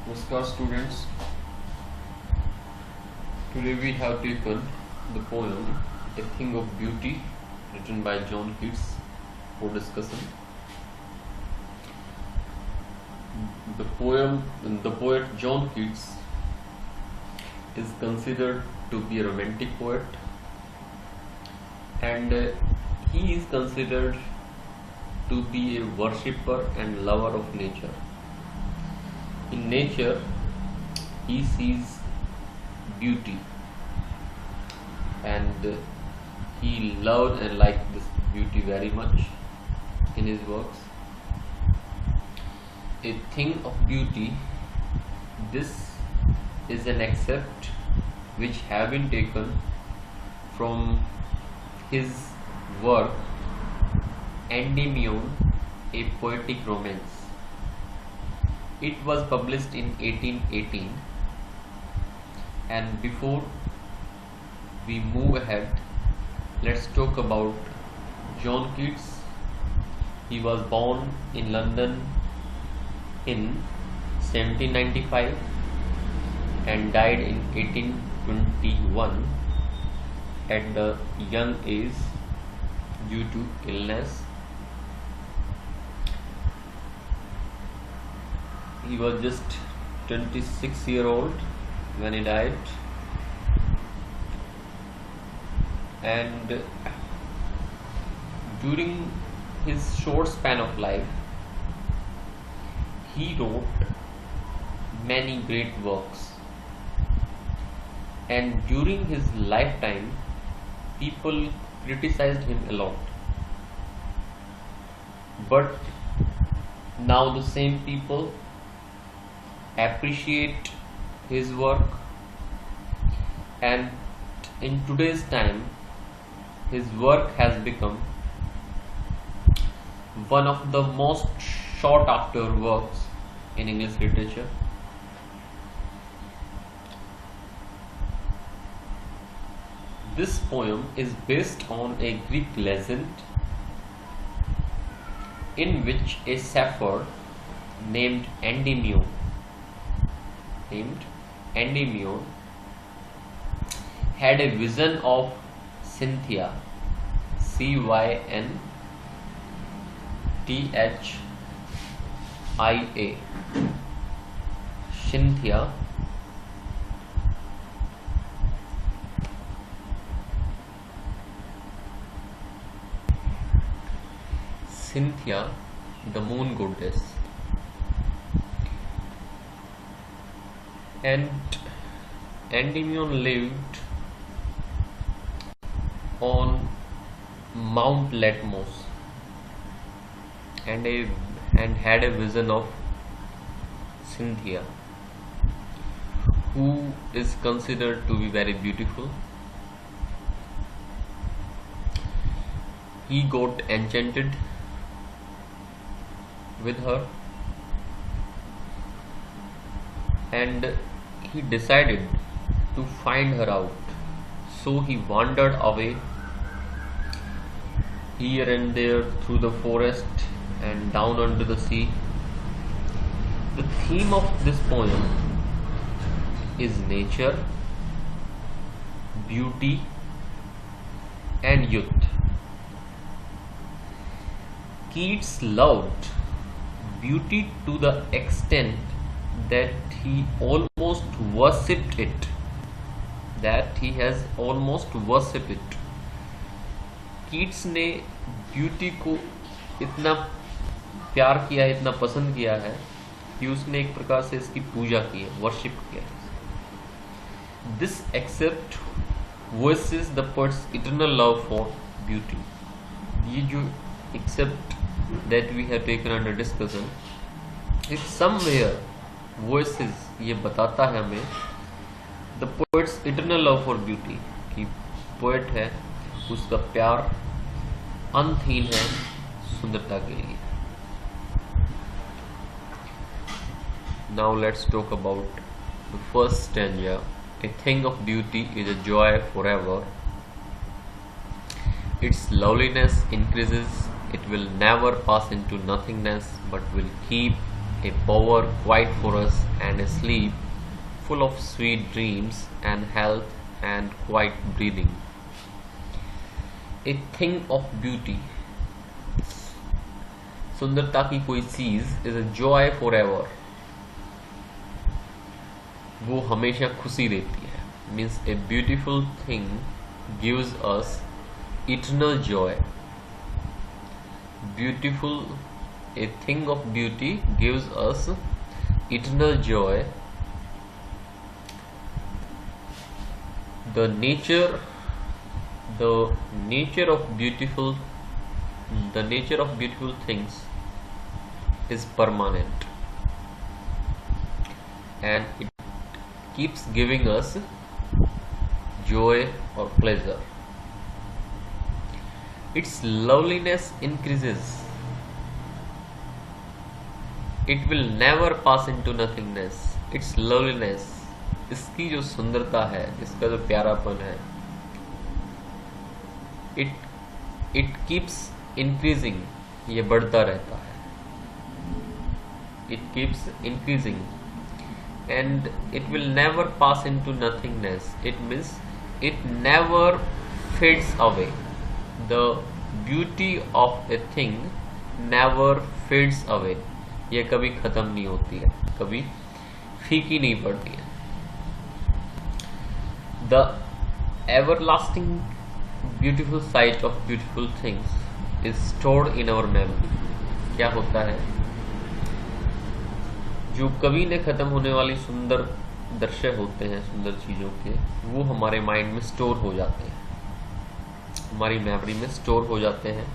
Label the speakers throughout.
Speaker 1: Namaskar students, today we have taken the poem A Thing of Beauty written by John Keats for discussion. The poet John Keats is considered to be a romantic poet, and he is considered to be a worshipper and lover of nature. In nature, he sees beauty, and he loved and liked this beauty very much in his works. A Thing of Beauty, this is an excerpt which have been taken from his work Endymion, a Poetic Romance. It was published in 1818, and before we move ahead, let's talk about John Keats. He was born in London in 1795 and died in 1821 at the young age due to illness. He was just 26-year-old when he died, and during his short span of life, he wrote many great works, and during his lifetime, people criticized him a lot. But now the same people appreciate his work, and in today's time his work has become one of the most sought after works in English literature. This poem is based on a Greek legend in which a sapphire named Endymion had a vision of Cynthia, Cynthia, Cynthia, the moon goddess. And Endymion lived on Mount Latmos and had a vision of Cynthia, who is considered to be very beautiful. He got enchanted with her, and he decided to find her out. So he wandered away here and there through the forest and down under the sea. The theme of this poem is nature, beauty, and youth. Keats loved beauty to the extent that he almost worshipped it. Keats ने beauty को इतना प्यार किया है, इतना पसंद किया है कि उसने एक प्रकार से इसकी पूजा की है, वर्शिप किया है. This extract voices the poet's eternal love for beauty. ये जो extract that we have taken under discussion, it somewhere voices ये बताता है हमें the poet's eternal love for beauty, कि पोएट है उसका प्यार अंतहीन है सुंदरता के लिए. Now let's talk about the first stanza. A thing of beauty is a joy forever. Its loveliness increases, it will never pass into nothingness, but will keep a bower quiet for us, and a sleep full of sweet dreams and health and quiet breathing. A thing of beauty, सुंदरता की कोई चीज is a joy for ever, वो हमेशा खुशी देती है. Means a beautiful thing gives us eternal Joy. Beautiful, a thing of beauty gives us eternal joy. The nature of beautiful things is permanent, and it keeps giving us joy or pleasure. Its loveliness increases. It will never pass into nothingness. Its loveliness, इसकी जो सुंदरता है, इसका जो प्यारापन है, it keeps increasing, ये बढ़ता रहता है. It keeps increasing and it will never pass into nothingness. It means it never fades away. The beauty of a thing never fades away. ये कभी खत्म नहीं होती है, कभी फीकी नहीं पड़ती है. The everlasting beautiful sight of beautiful things is stored in our memory. क्या होता है, जो कभी न खत्म होने वाली सुंदर दृश्य होते हैं, सुंदर चीजों के, वो हमारे माइंड में स्टोर हो जाते हैं, हमारी मेमोरी में स्टोर हो जाते हैं.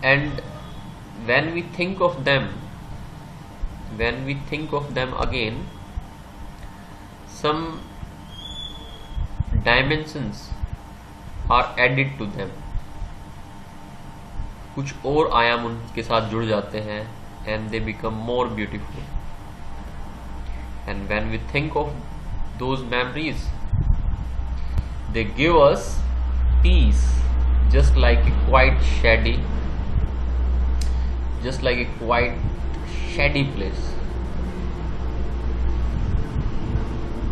Speaker 1: And when we think of them again, some dimensions are added to them. कुछ और आयाम उनके साथ जुड़ जाते हैं, and they become more beautiful. And when we think of those memories, they give us peace, just like a quiet shady place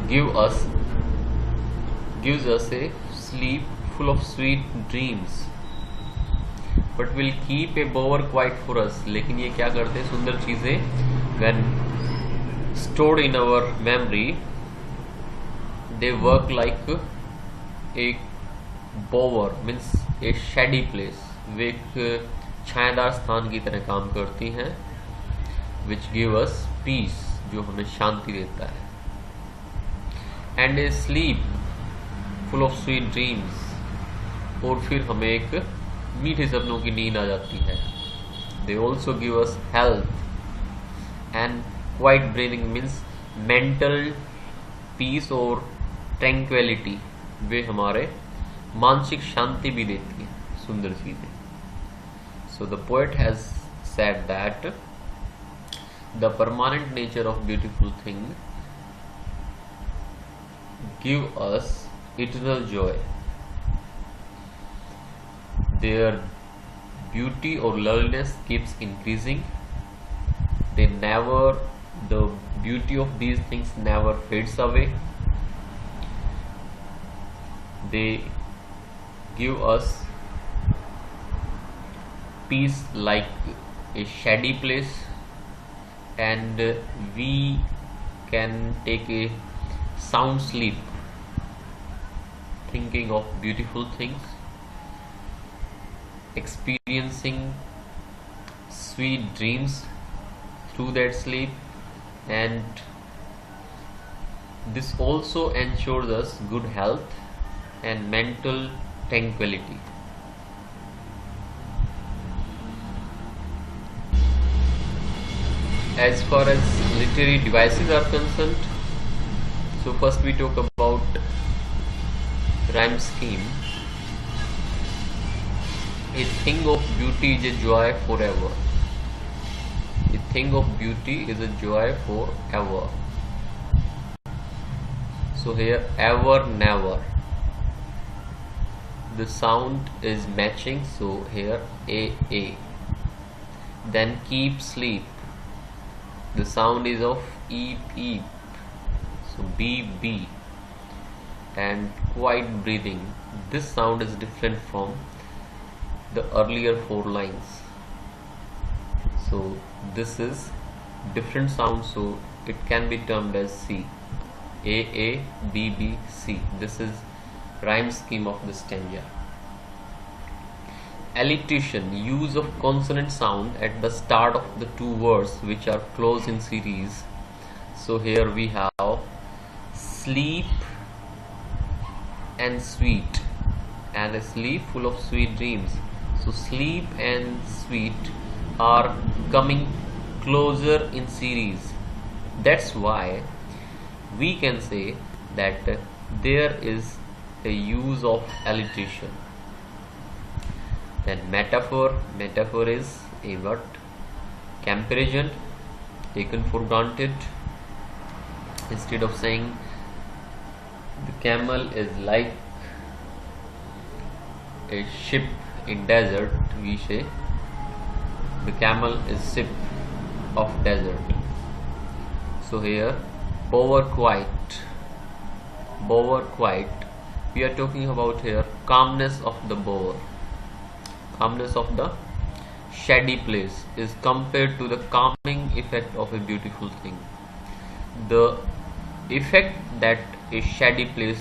Speaker 1: gives us a sleep full of sweet dreams, but will keep a bower quiet for us. लेकिन ये क्या करते हैं, सुंदर चीजें when stored in our memory, they work like a bower, means a shady place. वे एक छायादार स्थान की तरह काम करती हैं, which give us peace, जो हमें शांति देता है. and a sleep full of sweet dreams, और फिर हमें एक मीठे सपनों की नींद आ जाती है. They also give us health, and quiet breathing means mental peace और tranquility. वे हमारे मानसिक शांति भी देती है, सुंदर चीजें. So the poet has said that the permanent nature of beautiful thing give us eternal joy. Their beauty or loveliness keeps increasing. The beauty of these things never fades away. They give us peace like a shady place, and we can take a sound sleep thinking of beautiful things, experiencing sweet dreams through that sleep, and this also ensures us good health and mental tranquility. As far as literary devices are concerned, so first we talk about rhyme scheme. A thing of beauty is a joy forever. A thing of beauty is a joy forever. So here ever, never. The sound is matching, so here a. then keep sleep. The sound is of eep eep, so beep beep. And quiet breathing, this sound is different from the earlier 4 lines, so this is different sound, so it can be termed as C. A A B B C. This is rhyme scheme of this stanza. Alliteration, use of consonant sound at the start of the 2 words which are close in series. So here we have sleep and sweet, and a sleep full of sweet dreams. So sleep and sweet are coming closer in series. That's why we can say that there is a use of alliteration. Then metaphor is a what? Comparison taken for granted. Instead of saying the camel is like a ship in desert, we say the camel is ship of desert. So here bower quiet, we are talking about here calmness of the bower. Calmness of the shady place is compared to the calming effect of a beautiful thing. The effect that a shady place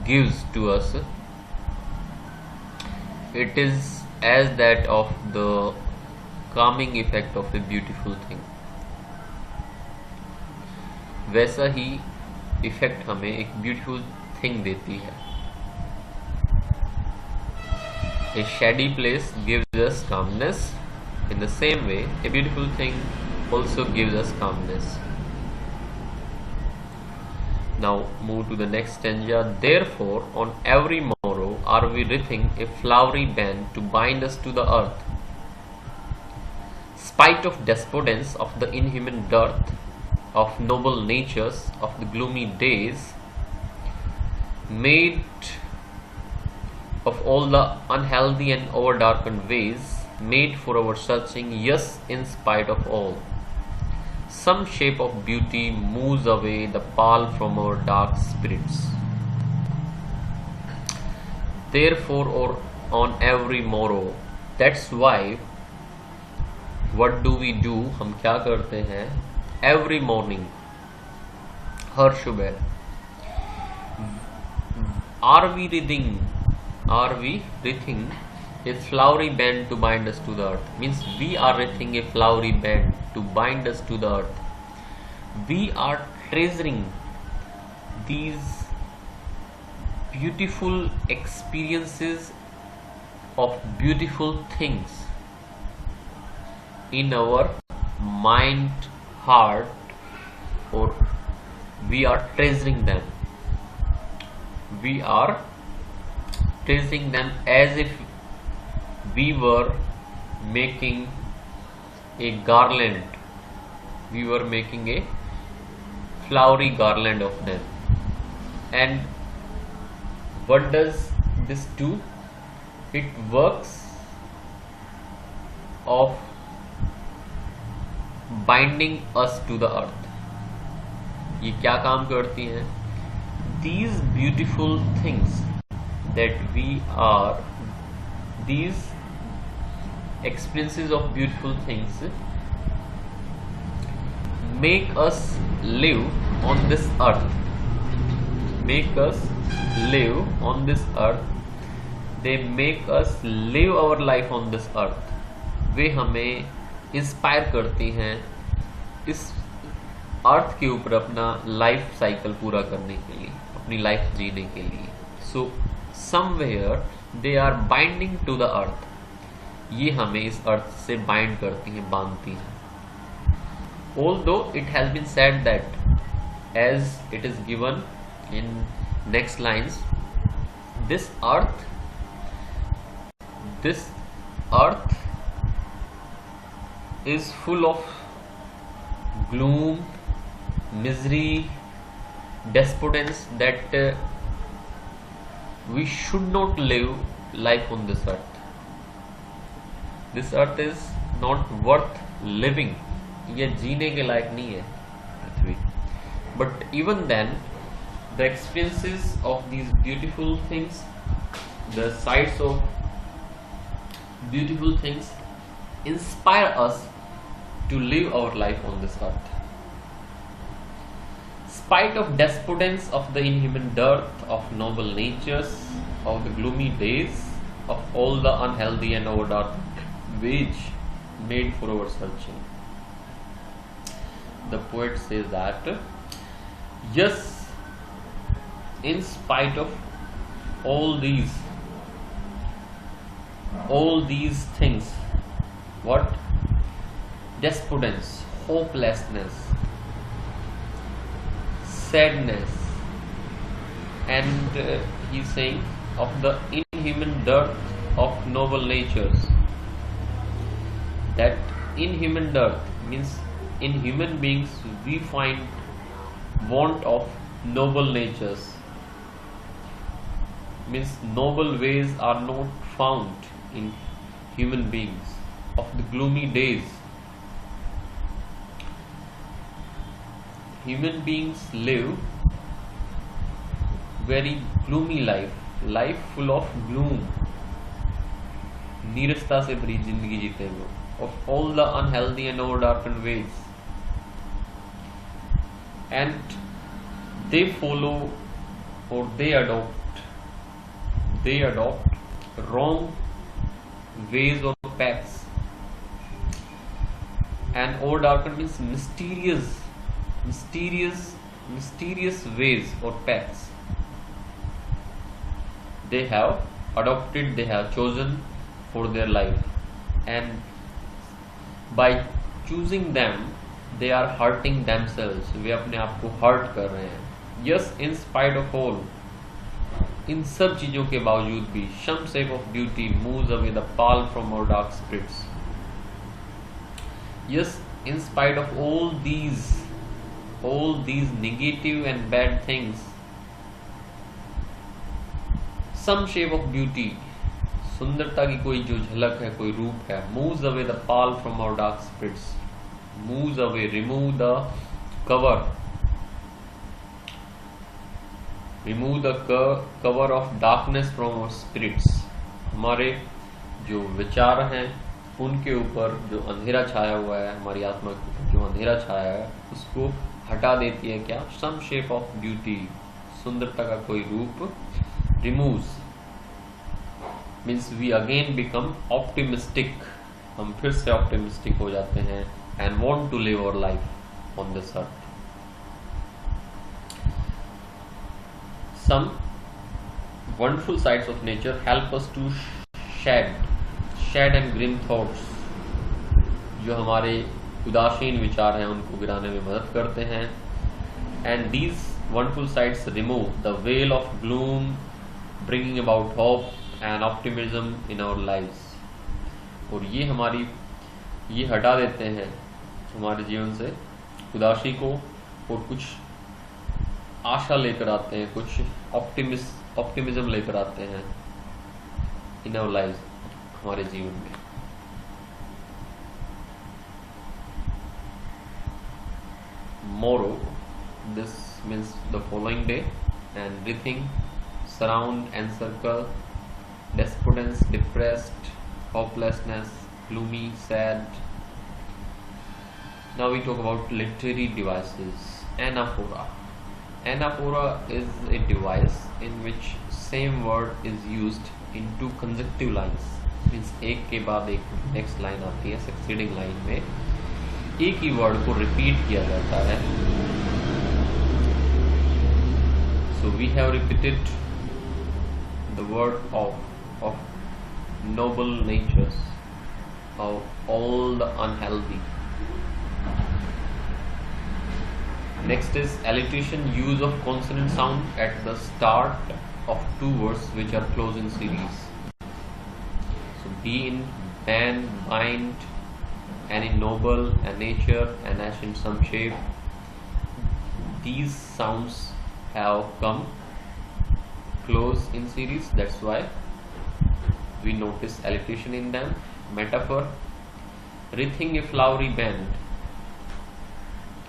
Speaker 1: gives to us, it is as that of the calming effect of a beautiful thing. वैसा ही effect हमें एक beautiful thing देती है. A shady place gives us calmness. In the same way, a beautiful thing also gives us calmness. Now move to the next stanza. Therefore, on every morrow are we wreathing a flowery band to bind us to the earth. Spite of despotence, of the inhuman dearth, of noble natures, of the gloomy days, made of all the unhealthy and overdarkened ways, made for our searching, yes, in spite of all, some shape of beauty moves away the pall from our dark spirits. Therefore, or on every morrow, that's why, what do we do? हम क्या करते हैं? Every morning, हर सुबह, are we wreathing a flowery band to bind us to the earth? Means we are wreathing a flowery band to bind us to the earth. We are treasuring these beautiful experiences of beautiful things in our mind, heart, or we are treasuring them. We are treasuring them as if we were making a garland. We were making a flowery garland of them. And what does this do? It works of binding us to the earth. ये क्या काम करती हैं? These beautiful things that we are, these experiences of beautiful things make us live on this earth. Make us live on this earth. They make us live our life on this earth. वे हमें inspire करती हैं इस अर्थ के ऊपर अपना life cycle पूरा करने के लिए, अपनी लाइफ जीने के लिए. So somewhere they are binding to the earth. ये हमें इस अर्थ से बाइंड करती हैं, बांधती हैं. Although it has been said that as it is given in next lines, this earth is full of gloom, misery, despotence, that we should not live life on this earth. This earth is not worth living, ये जीने के लायक नहीं है पृथ्वी. But even then, the experiences of these beautiful things, the sights of beautiful things, inspire us to live our life on this earth. Spite of despotence of the inhuman dearth of noble natures, of the gloomy days, of all the unhealthy and overdark wage made for our searching. The poet says that, yes, in spite of all these things, what? Despotence, hopelessness, sadness, and he's saying of the inhuman dearth of noble natures. That inhuman dearth means in human beings we find want of noble natures, means noble ways are not found in human beings. Of the gloomy days, human beings live very gloomy life full of gloom, नीरसता से भरी जिंदगी जीते हैं लोग. Of all the unhealthy and overdarkened ways, and they follow or they adopt wrong ways or paths. And overdarkened means mysterious ways or paths. They have adopted, they have chosen for their life, and by choosing them they are hurting themselves. वे अपने आप को hurt कर रहे हैं. Yes, in spite of all, इन सब चीजों के बावजूद भी, some shape of beauty moves away the pall from our dark spirits. Yes, in spite of all these negative and bad things, some shape of beauty, सुंदरता की कोई जो झलक है, कोई रूप है, moves away the pall from our dark spirits, moves away, remove the cover of darkness from our spirits. हमारे जो विचार हैं उनके ऊपर जो अंधेरा छाया हुआ है, हमारी आत्मा के ऊपर जो अंधेरा छाया है, उसको हटा देती है क्या? सम शेप ऑफ ब्यूटी, सुंदरता का कोई रूप. Removes means we again become optimistic, हम फिर से ऑप्टिमिस्टिक हो जाते हैं, and want to live our life on this earth. Some wonderful sights of nature help us to shed and grim thoughts. जो हमारे उदासीन विचार हैं उनको गिराने में मदद करते हैं. And these wonderful sights remove the veil of gloom, bringing about hope and optimism in our lives. और ये हटा देते हैं हमारे जीवन से उदासी को, और कुछ आशा लेकर आते हैं, कुछ ऑप्टिमिज्म लेकर आते हैं इन आवर लाइफ, हमारे जीवन में. मोरो this means the following day, and everything surround and circle despotence, depressed, hopelessness, gloomy, sad. Now we talk about literary devices. Anaphora. Anaphora is a device in which same word is used in two consecutive lines. Means एक के बाद एक next line आती है, succeeding line में एक ही word को repeat किया जाता है. So we have repeated the word of noble natures, of all the unhealthy. Next is alliteration, use of consonant sound at the start of two words which are close in series. So be in ban, bind, and in noble, and nature, and as in some shape. These sounds have come close in series, that's why we notice alliteration in them. Metaphor. wreathing a flowery band,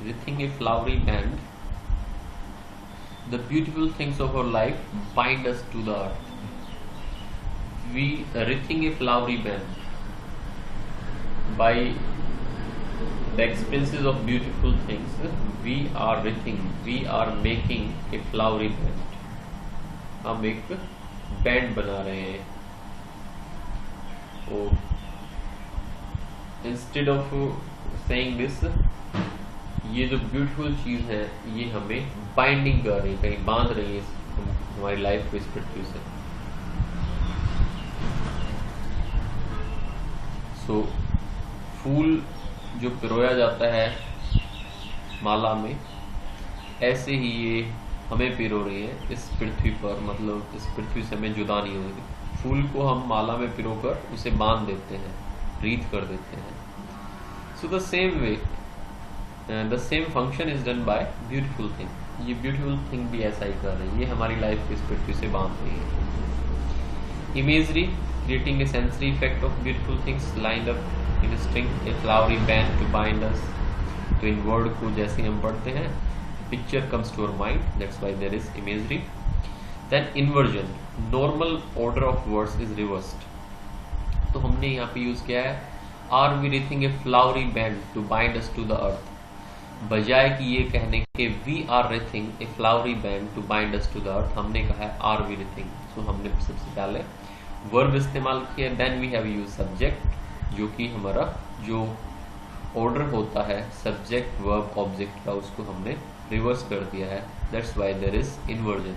Speaker 1: wreathing a flowery band, the beautiful things of our life bind us to the earth. We wreathing a flowery band, by the experiences of beautiful things, we are wreathing, we are making a flowery band. हम एक band बना रहे हैं, और instead of saying this, ये जो beautiful चीज है ये हमें बाइंडिंग कर रही है, कहीं बांध रही है हमारी लाइफ को इस पृथ्वी से। सो फूल जो पिरोया जाता है माला में, ऐसे ही ये हमें पिरो रही है इस पृथ्वी पर, मतलब इस पृथ्वी से हमें जुदा नहीं होगी। फूल को हम माला में पिरोकर उसे बांध देते हैं, रीत कर देते हैं। So the same way, the same function is done by beautiful thing. ये ब्यूटीफुल थिंग भी ऐसा ही कर रही है, ये हमारी लाइफ को इस पृथ्वी से बांध रही है। Imagery creating a sensory effect of beautiful things lined up in string, a flowery band to bind us. तो इन वर्ड को जैसे हम पढ़ते हैं, picture comes to our mind, that's why there is imagery. Then inversion, normal order of words is reversed. तो हमने यहाँ पे यूज किया है are we wreathing a flowery band to bind us to the earth, बजाय कि ये कहने के we are wreathing a flowery band to bind us to the earth, हमने कहा है are we wreathing। so हमने सबसे पहले verb इस्तेमाल किया, then we have used subject, जो कि हमारा जो ऑर्डर होता है सब्जेक्ट वर्ब ऑब्जेक्ट का, उसको हमने रिवर्स कर दिया है, that's why there is inversion.